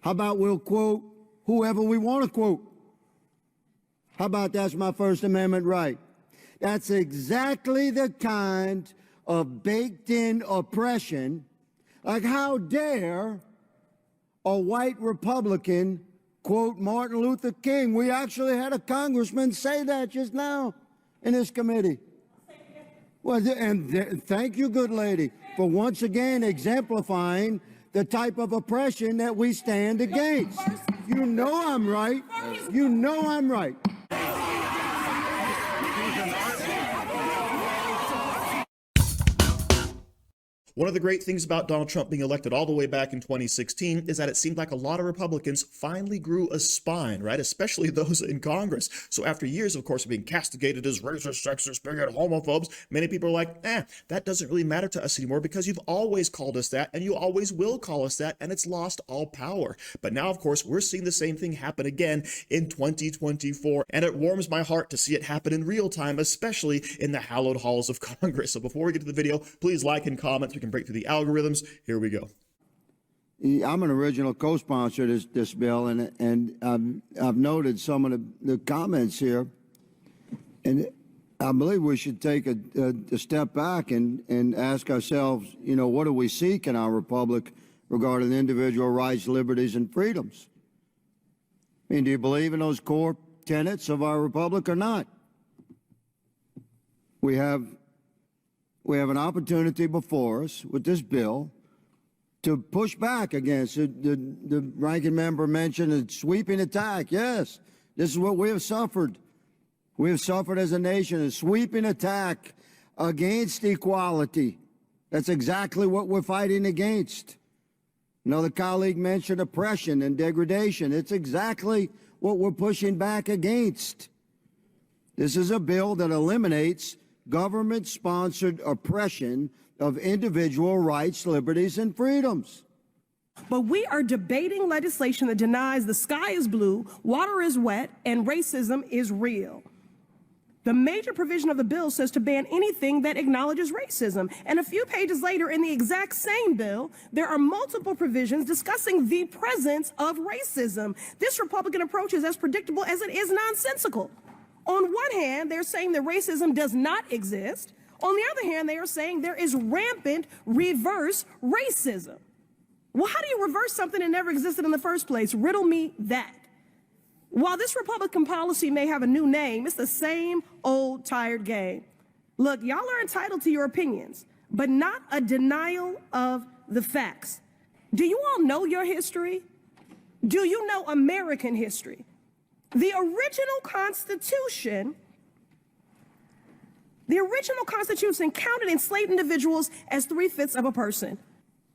How about we'll quote whoever we want to quote? How about that's my First Amendment right? That's exactly the kind of baked-in oppression. Like, how dare a white Republican quote Martin Luther King? We actually had a congressman say that just now in this committee. Well, and thank you, good lady, for once again exemplifying the type of oppression that we stand against. You know I'm right. You know I'm right. One of the great things about Donald Trump being elected all the way back in 2016 is that it seemed like a lot of Republicans finally grew a spine, right? Especially those in Congress. So after years, of course, of being castigated as racist, sexist, bigot, homophobes, many people are like, that doesn't really matter to us anymore because you've always called us that and you always will call us that, and it's lost all power. But now, of course, we're seeing the same thing happen again in 2024, and it warms my heart to see it happen in real time, especially in the hallowed halls of Congress. So before we get to the video, please like and comment. We can break through the algorithms. Here we go. I'm an original co-sponsor of this bill, and I've noted some of the comments here, and I believe we should take a step back and ask ourselves, you know, what do we seek in our republic regarding individual rights, liberties, and freedoms? I mean, do you believe in those core tenets of our republic or not? We have an opportunity before us with this bill to push back against it. The ranking member mentioned a sweeping attack. Yes, this is what we have suffered. We have suffered as a nation, a sweeping attack against equality. That's exactly what we're fighting against. Another colleague mentioned oppression and degradation. It's exactly what we're pushing back against. This is a bill that eliminates government-sponsored oppression of individual rights, liberties, and freedoms. But we are debating legislation that denies the sky is blue, water is wet, and racism is real. The major provision of the bill says to ban anything that acknowledges racism. And a few pages later in the exact same bill, there are multiple provisions discussing the presence of racism. This Republican approach is as predictable as it is nonsensical. On one hand, they're saying that racism does not exist. On the other hand, they are saying there is rampant reverse racism. Well, how do you reverse something that never existed in the first place? Riddle me that. While this Republican policy may have a new name, it's the same old tired game. Look, y'all are entitled to your opinions, but not a denial of the facts. Do you all know your history? Do you know American history? The original Constitution counted enslaved individuals as 3/5 of a person.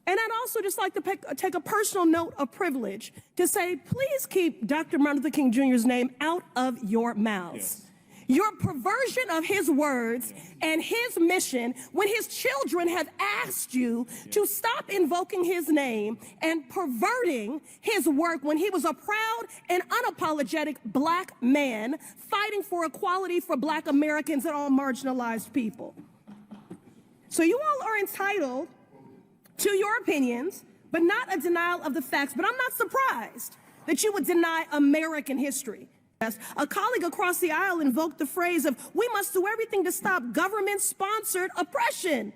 And I'd also just like to take a personal note of privilege to say, please keep Dr. Martin Luther King Jr.'s name out of your mouths. Yes. Your perversion of his words and his mission when his children have asked you to stop invoking his name and perverting his work when he was a proud and unapologetic black man fighting for equality for black Americans and all marginalized people. So you all are entitled to your opinions, but not a denial of the facts. But I'm not surprised that you would deny American history. A colleague across the aisle invoked the phrase of, we must do everything to stop government-sponsored oppression.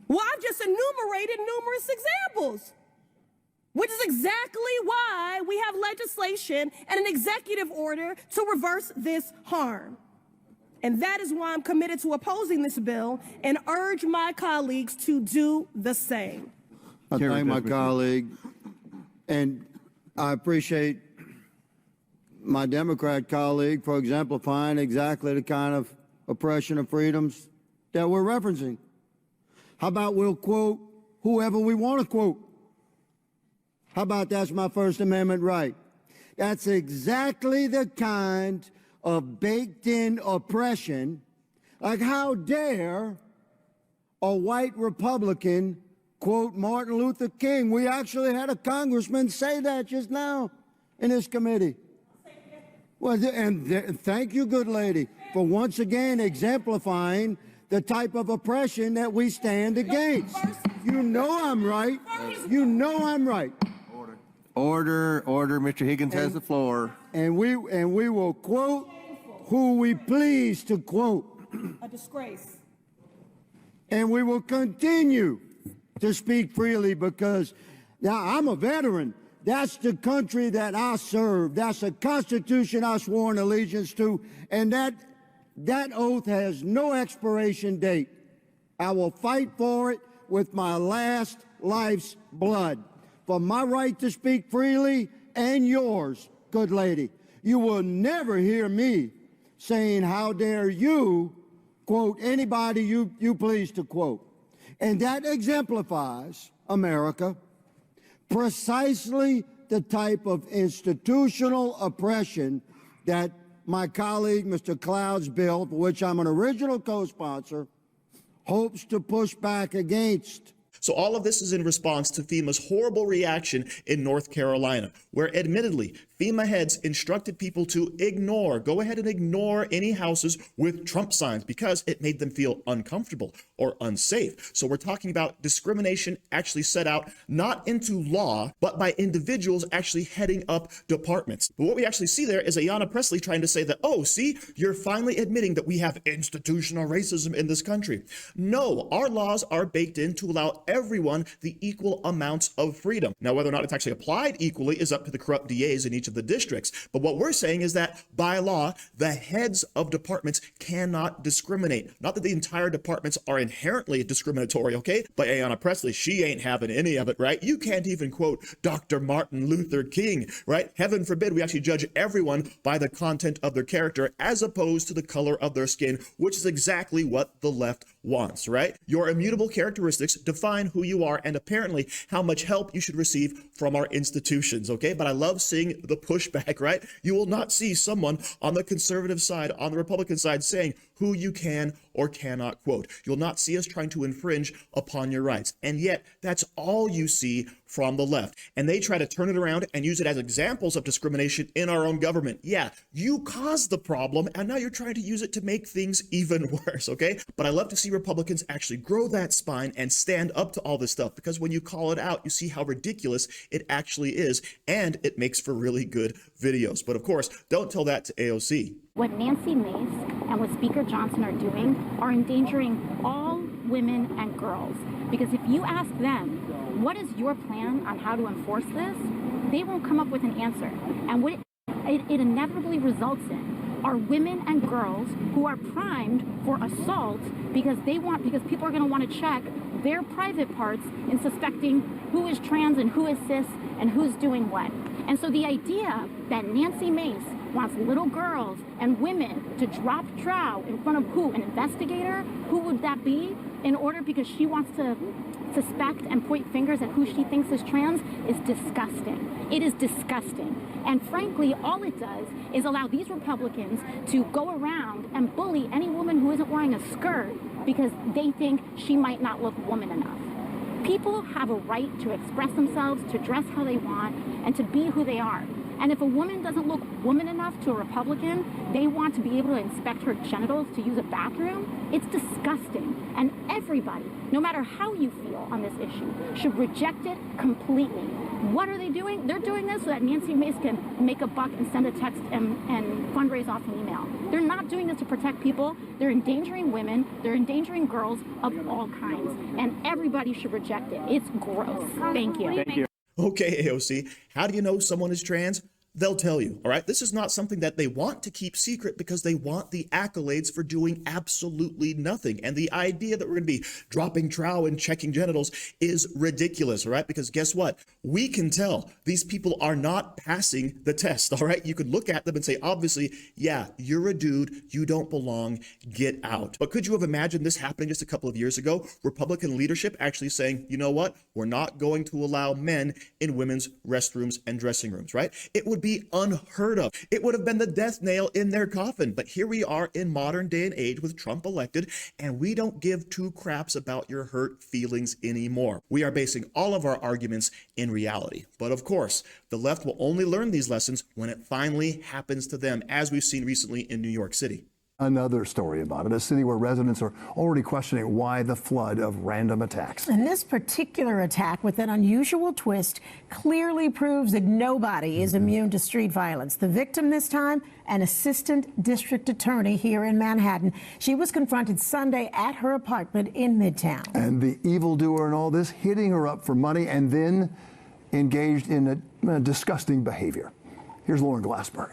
Well, I've just enumerated numerous examples, which is exactly why we have legislation and an executive order to reverse this harm. And that is why I'm committed to opposing this bill and urge my colleagues to do the same. I thank my colleague, and I appreciate my Democrat colleague for exemplifying exactly the kind of oppression of freedoms that we're referencing. How about we'll quote whoever we want to quote? How about that's my First Amendment right? That's exactly the kind of baked-in oppression. Like, how dare a white Republican quote Martin Luther King? We actually had a congressman say that just now in this committee. Well, and thank you, good lady, for once again exemplifying the type of oppression that we stand against. You know I'm right. You know I'm right. Order, order. Mr. Higgins has the floor. And we will quote who we please to quote. A disgrace. And we will continue to speak freely because now I'm a veteran. That's the country that I serve. That's a constitution I swore an allegiance to. And that oath has no expiration date. I will fight for it with my last life's blood. For my right to speak freely and yours, good lady. You will never hear me saying, how dare you quote anybody you please to quote. And that exemplifies, America, precisely the type of institutional oppression that my colleague, Mr. Cloud's bill, for which I'm an original co-sponsor, hopes to push back against. So all of this is in response to FEMA's horrible reaction in North Carolina, where admittedly, FEMA heads instructed people to go ahead and ignore any houses with Trump signs because it made them feel uncomfortable or unsafe. So we're talking about discrimination actually set out not into law, but by individuals actually heading up departments. But what we actually see there is Ayanna Pressley trying to say that, oh, see, you're finally admitting that we have institutional racism in this country. No, our laws are baked in to allow everyone the equal amounts of freedom. Now, whether or not it's actually applied equally is up to the corrupt DAs in each of the districts. But what we're saying is that by law, the heads of departments cannot discriminate. Not that the entire departments are inherently discriminatory, okay? But Ayanna Pressley, she ain't having any of it, right? You can't even quote Dr. Martin Luther King, right? Heaven forbid we actually judge everyone by the content of their character as opposed to the color of their skin, which is exactly what the left wants, right? Your immutable characteristics define who you are and apparently how much help you should receive from our institutions, okay? But I love seeing the pushback, right? You will not see someone on the conservative side, on the Republican side saying who you can or cannot quote. You'll not see us trying to infringe upon your rights. And yet that's all you see from the left. And they try to turn it around and use it as examples of discrimination in our own government. Yeah, you caused the problem and now you're trying to use it to make things even worse, okay? But I love to see Republicans actually grow that spine and stand up to all this stuff because when you call it out, you see how ridiculous it actually is and it makes for really good videos. But of course, don't tell that to AOC. What Nancy Mace and what Speaker Johnson are doing are endangering all women and girls. Because if you ask them, what is your plan on how to enforce this? They won't come up with an answer. And what it inevitably results in are women and girls who are primed for assault because people are going to want to check their private parts in suspecting who is trans and who is cis and who's doing what. And so the idea that Nancy Mace wants little girls and women to drop trow in front of who? An investigator? Who would that be? In order because she wants to suspect and point fingers at who she thinks is trans is disgusting. It is disgusting. And frankly, all it does is allow these Republicans to go around and bully any woman who isn't wearing a skirt because they think she might not look woman enough. People have a right to express themselves, to dress how they want, and to be who they are. And if a woman doesn't look woman enough to a Republican, they want to be able to inspect her genitals to use a bathroom. It's disgusting. And everybody, no matter how you feel on this issue, should reject it completely. What are they doing? They're doing this so that Nancy Mace can make a buck and send a text and fundraise off an email. They're not doing this to protect people. They're endangering women. They're endangering girls of all kinds. And everybody should reject it. It's gross. Thank you. Thank you. Okay, AOC, how do you know someone is trans? They'll tell you, all right? This is not something that they want to keep secret because they want the accolades for doing absolutely nothing. And the idea that we're going to be dropping trow and checking genitals is ridiculous, all right? Because guess what? We can tell these people are not passing the test, all right? You could look at them and say, obviously, yeah, you're a dude, you don't belong, get out. But could you have imagined this happening just a couple of years ago? Republican leadership actually saying, you know what? We're not going to allow men in women's restrooms and dressing rooms, right? It would be unheard of. It would have been the death nail in their coffin. But here we are in modern day and age with Trump elected, and we don't give two craps about your hurt feelings anymore. We are basing all of our arguments in reality. But of course, the left will only learn these lessons when it finally happens to them, as we've seen recently in New York City. Another story about it, a city where residents are already questioning why the flood of random attacks. And this particular attack, with an unusual twist, clearly proves that nobody is immune to street violence. The victim this time, an assistant district attorney here in Manhattan. She was confronted Sunday at her apartment in Midtown. And the evildoer in all this hitting her up for money and then engaged in a disgusting behavior. Here's Lauren Glassberg.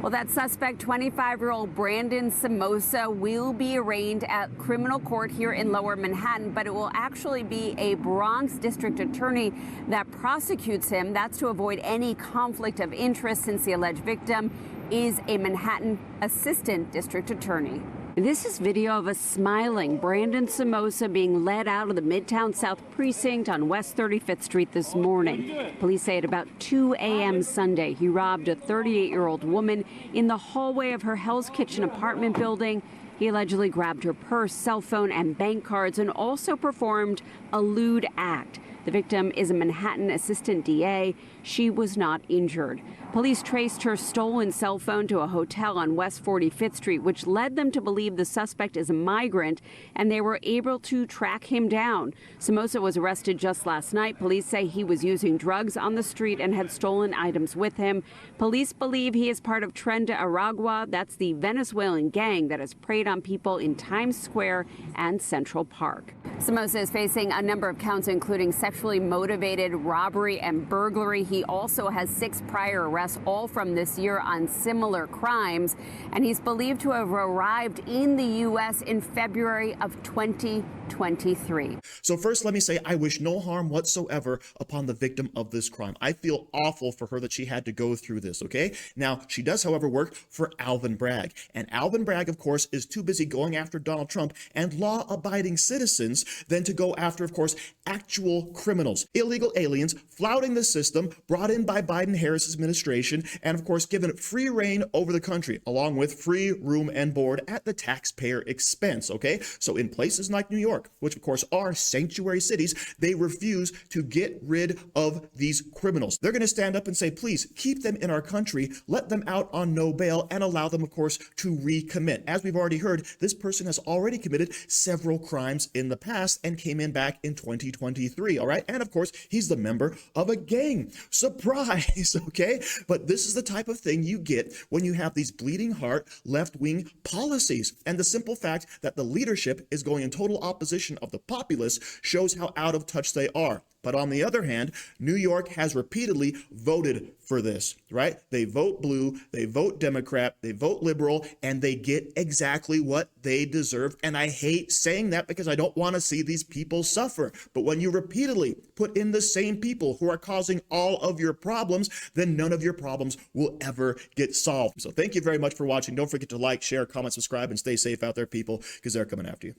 Well, that suspect, 25-year-old Brandon Somoza, will be arraigned at criminal court here in Lower Manhattan, but it will actually be a Bronx district attorney that prosecutes him. That's to avoid any conflict of interest, since the alleged victim is a Manhattan assistant district attorney. This is video of a smiling Brandon Somoza being led out of the Midtown South precinct on West 35th Street this morning. Police say at about 2 a.m. Sunday, he robbed a 38-year-old woman in the hallway of her Hell's Kitchen apartment building. He allegedly grabbed her purse, cell phone, and bank cards, and also performed a lewd act. The victim is a Manhattan assistant DA. She was not injured. Police traced her stolen cell phone to a hotel on West 45th Street, which led them to believe the suspect is a migrant, and they were able to track him down. Somoza was arrested just last night. Police say he was using drugs on the street and had stolen items with him. Police believe he is part of Tren de Aragua. That's the Venezuelan gang that has preyed on people in Times Square and Central Park. Somoza is facing a number of counts, including sexually motivated robbery and burglary. He also has 6 prior arrests, all from this year, on similar crimes. And he's believed to have arrived in the U.S. in February of 2023. So first, let me say I wish no harm whatsoever upon the victim of this crime. I feel awful for her that she had to go through this, okay? Now, she does, however, work for Alvin Bragg. And Alvin Bragg, of course, is too busy going after Donald Trump and law-abiding citizens than to go after, of course, actual criminals, illegal aliens, flouting the system, brought in by Biden-Harris administration, and, of course, given free reign over the country, along with free room and board at the taxpayer expense, okay? So in places like New York, which, of course, are sanctuary cities, they refuse to get rid of these criminals. They're going to stand up and say, please keep them in our country, let them out on no bail, and allow them, of course, to recommit. As we've already heard, this person has already committed several crimes in the past and came in back in 2023, all right? And, of course, he's the member of a gang. Surprise, okay? But this is the type of thing you get when you have these bleeding heart left-wing policies. And the simple fact that the leadership is going in total opposition of the populace shows how out of touch they are. But on the other hand, New York has repeatedly voted for this, right? They vote blue, they vote Democrat, they vote liberal, and they get exactly what they deserve. And I hate saying that because I don't want to see these people suffer. But when you repeatedly put in the same people who are causing all of your problems, then none of your problems will ever get solved. So thank you very much for watching. Don't forget to like, share, comment, subscribe, and stay safe out there, people, because they're coming after you.